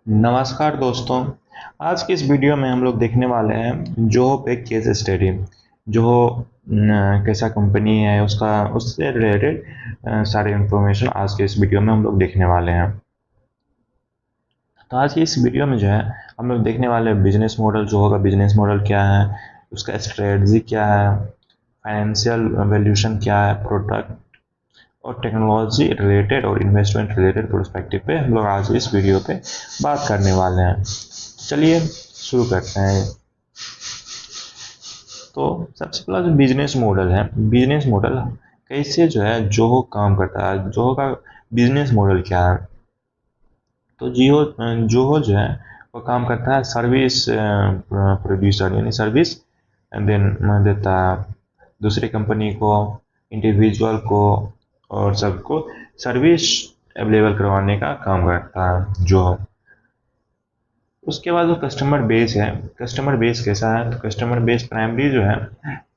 नमस्कार दोस्तों। आज की इस वीडियो में हम लोग देखने वाले हैं जोहो पे केस स्टडी। जोहो कैसा कंपनी है उसका उससे रिलेटेड सारे इंफॉर्मेशन आज के इस वीडियो में हम लोग देखने वाले हैं। तो आज की इस वीडियो में जो है हम लोग देखने वाले हैं बिजनेस मॉडल। जोहो का बिजनेस मॉडल क्या है, उसका स्ट्रेटजी क्या है, फाइनेंशियल वैल्यूएशन क्या है, प्रोडक्ट और टेक्नोलॉजी रिलेटेड और इन्वेस्टमेंट रिलेटेड प्रोस्पेक्टिव पे हम लोग आज इस वीडियो पे बात करने वाले हैं। चलिए शुरू करते हैं। तो सबसे पहला जो बिजनेस मॉडल है, बिजनेस मॉडल कैसे जो है जोहो काम करता है, जोहो का बिजनेस मॉडल क्या है। तो जोहो जो है वो काम करता है सर्विस प्रोड्यूसर, यानी सर्विस देन देता है दूसरी कंपनी को, इंडिविजुअल को और सबको सर्विस अवेलेबल करवाने का काम करता है जोहो। उसके बाद जो कस्टमर बेस है, कस्टमर बेस कैसा है, तो कस्टमर बेस प्राइमरी जो है,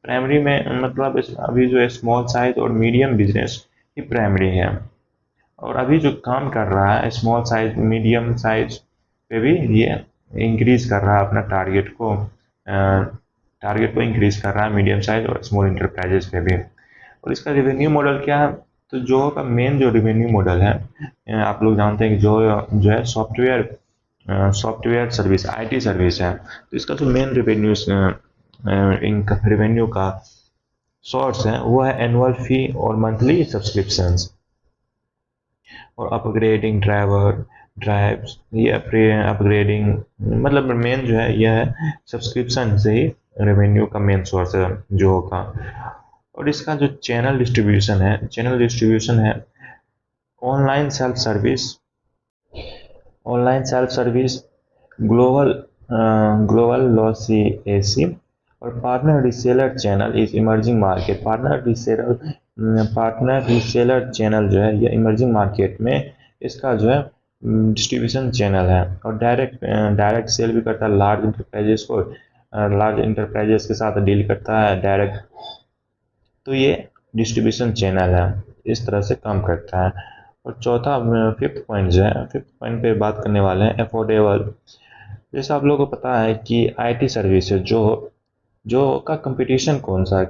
प्राइमरी में मतलब अभी जो है स्मॉल साइज और मीडियम बिजनेस ही प्राइमरी है। और अभी जो काम कर रहा है स्मॉल साइज मीडियम साइज पे भी ये इंक्रीज कर रहा है अपना टारगेट को इंक्रीज कर रहा है मीडियम साइज और स्मॉल इंटरप्राइजेस पे भी। और इसका रिवेन्यू मॉडल क्या है, तो जो का मेन जो रिवेन्यू मॉडल है, आप लोग जानते हैं कि जो है सॉफ्टवेयर सर्विस, आईटी सर्विस है। तो इसका जो मेन रिवेन्यू का सोर्स है वो है एनुअल फी और मंथली सब्सक्रिप्शंस और अपग्रेडिंग ड्राइव्स, ये अपग्रेडिंग मतलब मेन जो है यह है सब्सक्रिप्शन से ही रेवेन्यू का मेन सोर्स है जो होगा। और इसका जो चैनल डिस्ट्रीब्यूशन है online self service, online self service, global global लॉसी एसी और partner reseller channel is emerging market. Partner reseller channel जो है ये इमर्जिंग मार्केट में इसका जो है डिस्ट्रीब्यूशन चैनल है। और डायरेक्ट सेल भी करता है लार्ज इंटरप्राइजेस को, लार्ज इंटरप्राइजेस के साथ डील करता है डायरेक्ट। तो ये डिस्ट्रीब्यूशन चैनल है, इस तरह से काम करता है। और चौथा फिफ्थ पॉइंट जो है, फिफ्थ पॉइंट पे बात करने वाले हैं अफोर्डेबल। जैसे आप लोगों को पता है कि आईटी सर्विस है जो जो का कंपटीशन कौन सा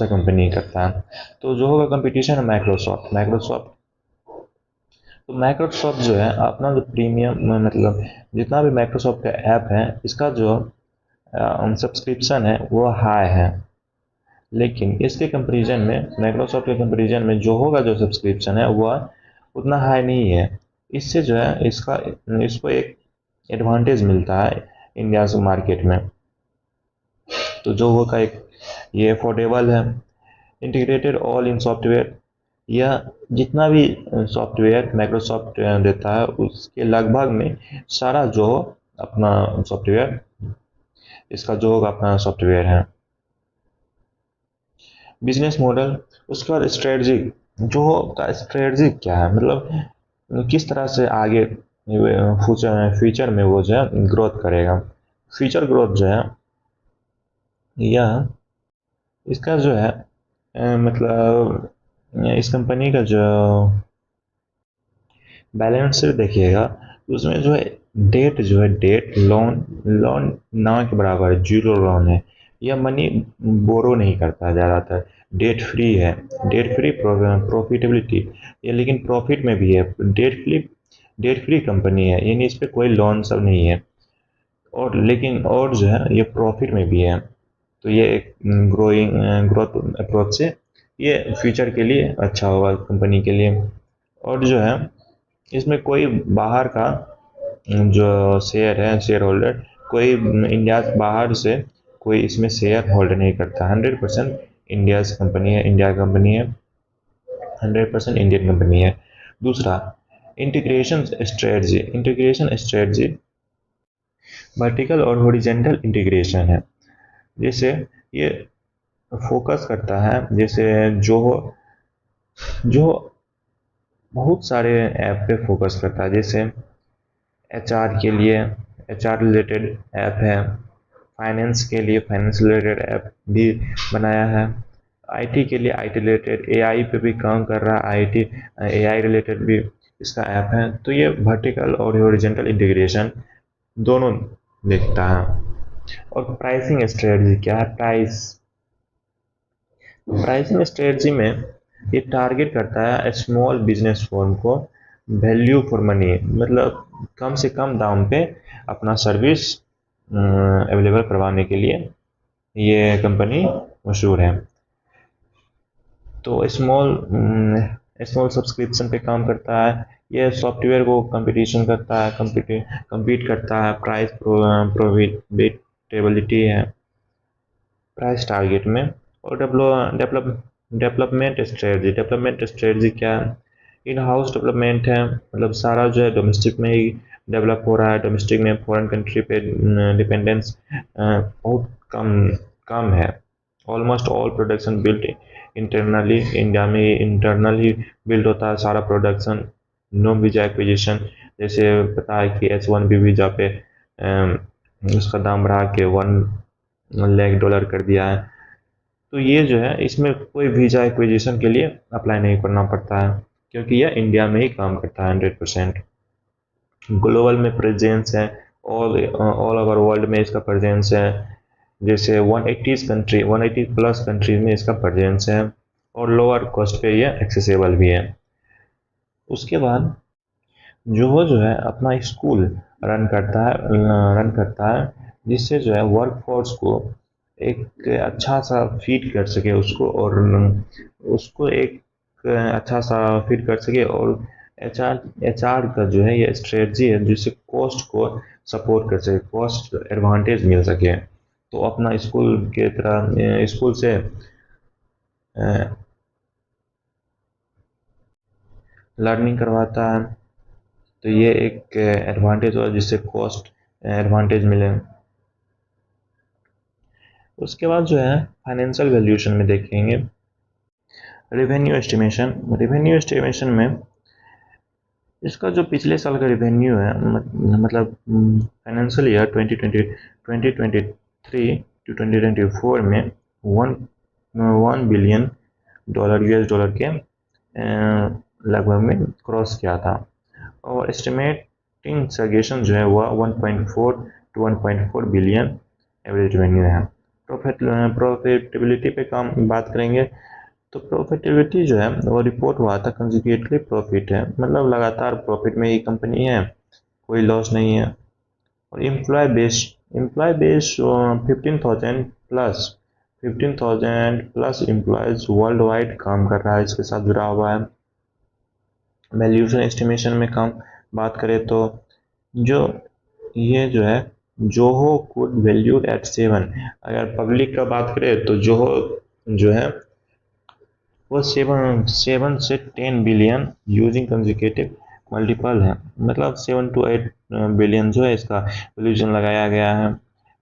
कंपनी करता है, तो जो का कंपटीशन है माइक्रोसॉफ्ट। तो माइक्रोसॉफ्ट जो है अपना जो प्रीमियम मतलब जितना भी माइक्रोसॉफ्ट का ऐप है इसका जो सब्सक्रिप्शन है वो हाई है। लेकिन इसके कंपैरिजन में, माइक्रोसॉफ्ट के कंपैरिजन में जोहो का जो सब्सक्रिप्शन है वह उतना हाई नहीं है। इससे जो है इसको एक एडवांटेज मिलता है इंडिया के मार्केट में। तो जोहो का एक ये अफोर्डेबल है, इंटीग्रेटेड ऑल इन सॉफ्टवेयर, यह जितना भी सॉफ्टवेयर माइक्रोसॉफ्ट देता है उसके लगभग में सारा जोहो अपना सॉफ्टवेयर, इसका जोहो का अपना सॉफ्टवेयर है। बिजनेस मॉडल, उसके बाद स्ट्रेटजी, जो का स्ट्रेटजी क्या है, मतलब किस तरह से आगे फ्यूचर में वो जो है ग्रोथ करेगा। फ्यूचर ग्रोथ जो है यह इसका जो है मतलब इस कंपनी का जो बैलेंस शीट देखिएगा उसमें डेट लोन ना के बराबर है, जीरो लोन है। यह मनी बोरो नहीं करता है ज़्यादातर, डेट फ्री है, डेट फ्री प्रॉफिटेबिलिटी, ये लेकिन प्रॉफिट में भी है। डेट फ्री कंपनी है, यानी इस पर कोई लोन सब नहीं है। और लेकिन और जो है ये प्रॉफिट में भी है। तो ये एक ग्रोथ अप्रोच से ये फ्यूचर के लिए अच्छा होगा कंपनी के लिए। और जो है इसमें कोई बाहर का जो शेयर है, शेयर होल्डर कोई इंडिया बाहर से कोई इसमें शेयर होल्ड नहीं करता। 100% इंडिया कंपनी है, 100% इंडियन कंपनी है। दूसरा इंटीग्रेशन स्ट्रेटजी वर्टिकल और हॉरिजेंटल इंटीग्रेशन है। जैसे ये फोकस करता है, जैसे जो बहुत सारे ऐप पे फोकस करता है। जैसे एचआर के लिए एचआर रिलेटेड ऐप है, फाइनेंस के लिए फाइनेंस रिलेटेड ऐप भी बनाया है, आईटी के लिए आईटी रिलेटेड, एआई पे भी काम कर रहा है, आईटी एआई रिलेटेड भी इसका ऐप है। तो ये वर्टिकल और हॉरिजॉन्टल इंटीग्रेशन दोनों देखता है। और प्राइसिंग स्ट्रेटजी क्या है? प्राइसिंग स्ट्रेटजी में ये टारगेट करता है स्मॉल बिजनेस फर्म को वैल्यू फॉर मनी, मतलब कम से कम दाम पे अपना सर्विस अवेलेबल करवाने के लिए ये कंपनी मशहूर है। तो स्मॉल सब्सक्रिप्शन पे काम करता है। ये सॉफ्टवेयर को कंपटीशन करता है, compete करता है। प्राइस प्रोफिटेबिलिटी है प्राइस टारगेट में। और डेवलपमेंट स्ट्रेटजी क्या है? इन हाउस डेवलपमेंट है, मतलब सारा जो है डोमेस्टिक में ही डेवलप हो रहा है। डोमेस्टिक में फॉरेन कंट्री पे डिपेंडेंस बहुत कम है। Almost all production built internally, India में इंटरनल ही बिल्ड होता है सारा प्रोडक्शन। नो वीजा एक्विजिशन, जैसे पता है कि H1B वीजा पे उसका दाम बढ़ा के $1 लाख कर दिया है। तो ये जो है इसमें कोई वीजा एक्विजिशन के लिए अप्लाई नहीं करना पड़ता है, क्योंकि यह इंडिया में ही काम करता है 100%। ग्लोबल में प्रेजेंस है, ऑल ओवर वर्ल्ड में इसका प्रेजेंस है। जैसे 180 प्लस कंट्रीज में इसका प्रेजेंस है। और लोअर कॉस्ट पे ये एक्सेसिबल भी है। उसके बाद जो है अपना स्कूल रन करता है जिससे जो है वर्क फोर्स को एक अच्छा सा फीड कर सके उसको, और उसको एक अच्छा सा फीड कर सके। और एच आर का जो है ये स्ट्रेटजी है जिससे कॉस्ट को सपोर्ट कर सके, कॉस्ट एडवांटेज मिल सके। तो अपना स्कूल के तरह स्कूल से लर्निंग करवाता है। तो ये एक एडवांटेज हुआ जिससे कॉस्ट एडवांटेज मिले। उसके बाद जो है फाइनेंशियल वैल्यूएशन में देखेंगे रेवेन्यू एस्टिमेशन में इसका जो पिछले साल का रेवेन्यू है, मतलब फाइनेंशियल ईयर 2023 टू 2024 में $1 बिलियन US डॉलर के लगभग में क्रॉस किया था। और एस्टिमेटिंग सजेशन जो है वह 1.4 टू 1.4 बिलियन एवरेज रेवेन्यू है। प्रॉफिटेबिलिटी पे बात करेंगे तो प्रॉफिटेबिलिटी जो है वो रिपोर्ट हुआ था कंजिक्यूटिवली प्रॉफिट है, मतलब लगातार प्रॉफिट में ही कंपनी है, कोई लॉस नहीं है। और employ base 15,000 plus employees worldwide काम कर रहा है, इसके साथ जुड़ा हुआ है। वैल्यूएशन एस्टिमेशन में बात करें तो जो ये जो है जोहो कुड वैल्यूड एट 7, अगर पब्लिक का बात करें तो जोहो जो है वो 7 से 10 बिलियन यूजिंग कंजिक्यूटिव मल्टीपल है, मतलब 7 to 8 बिलियन जो है इसका वैल्यूएशन लगाया गया है।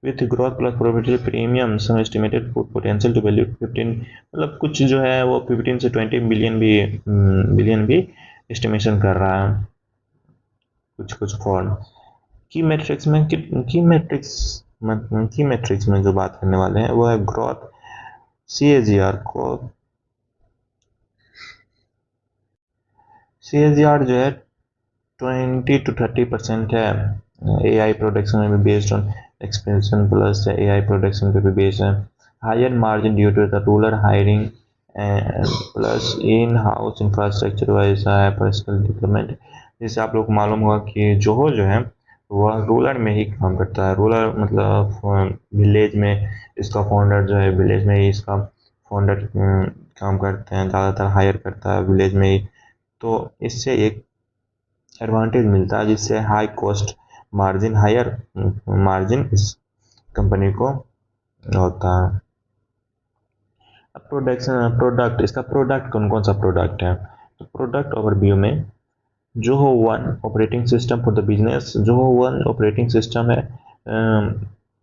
With growth plus profitable premium some estimated potential to value 15, मतलब कुछ जो है वो 15 से 20 बिलियन भी एस्टिमेशन कर रहा है कुछ फॉर्म। की मैट्रिक्स में जो बात करने वाले हैं वो है ग्रोथ CAGR को। CAGR जो है 20 to 30% है। AI प्रोडक्शन में भी based on expansion plus AI production पे भी बेस्ड है। Higher margin due to the rural hiring plus in house infrastructure वैसा है पर्सनल डेवलपमेंट। जैसे आप लोग को मालूम होगा कि जो है वह रूरल में ही काम करता है। रूरल मतलब विलेज में इसका फाउंडर जो है विलेज में ही इसका फाउंडर काम करते हैं, ज़्यादातर हायर करता है विलेज में ही। तो इससे एक एडवांटेज मिलता है जिससे हायर मार्जिन इस कंपनी को होता है। अब इसका प्रोडक्ट कौन कौन सा प्रोडक्ट है? तो प्रोडक्ट ओवरव्यू में Zoho one operating system for the business. Zoho one operating system है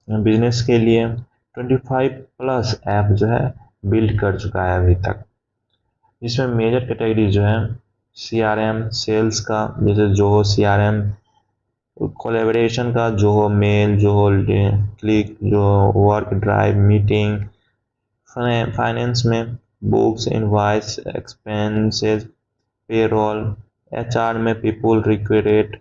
बिजनेस के लिए। 25 प्लस ऐप जो है बिल्ड कर चुका है अभी तक, जिसमें मेजर कैटेगरी जो है CRM सेल्स का, जैसे जोहो CRM, कोलेबरेशन का जोहो मेल, जोहो क्लिक, जो वर्क ड्राइव मीटिंग, फाइनेंस में books invoice expenses payroll, HR में पीपल रिक्रूट,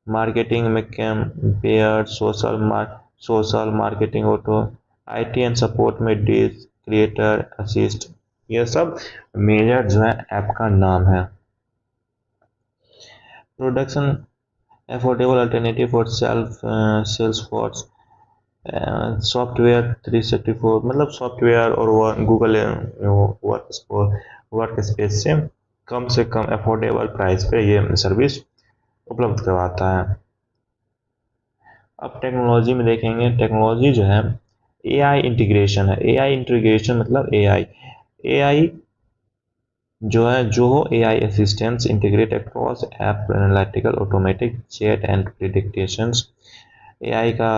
मार्केटिंग में campaigns, social marketing auto, IT and support में डिस क्रिएटर असिस्ट। ये सब मेजर जो है ऐप का नाम है। Production affordable alternative for Salesforce, software 364 मतलब सॉफ्टवेयर और गूगल वर्क स्पेस से कम अफोर्डेबल प्राइस पे ये सर्विस उपलब्ध करवाता है। अब टेक्नोलॉजी में देखेंगे, टेक्नोलॉजी जो है AI इंटीग्रेशन है। AI इंटीग्रेशन मतलब AI जो AI assistants integrate across app analytical automatic chat and predictions. AI का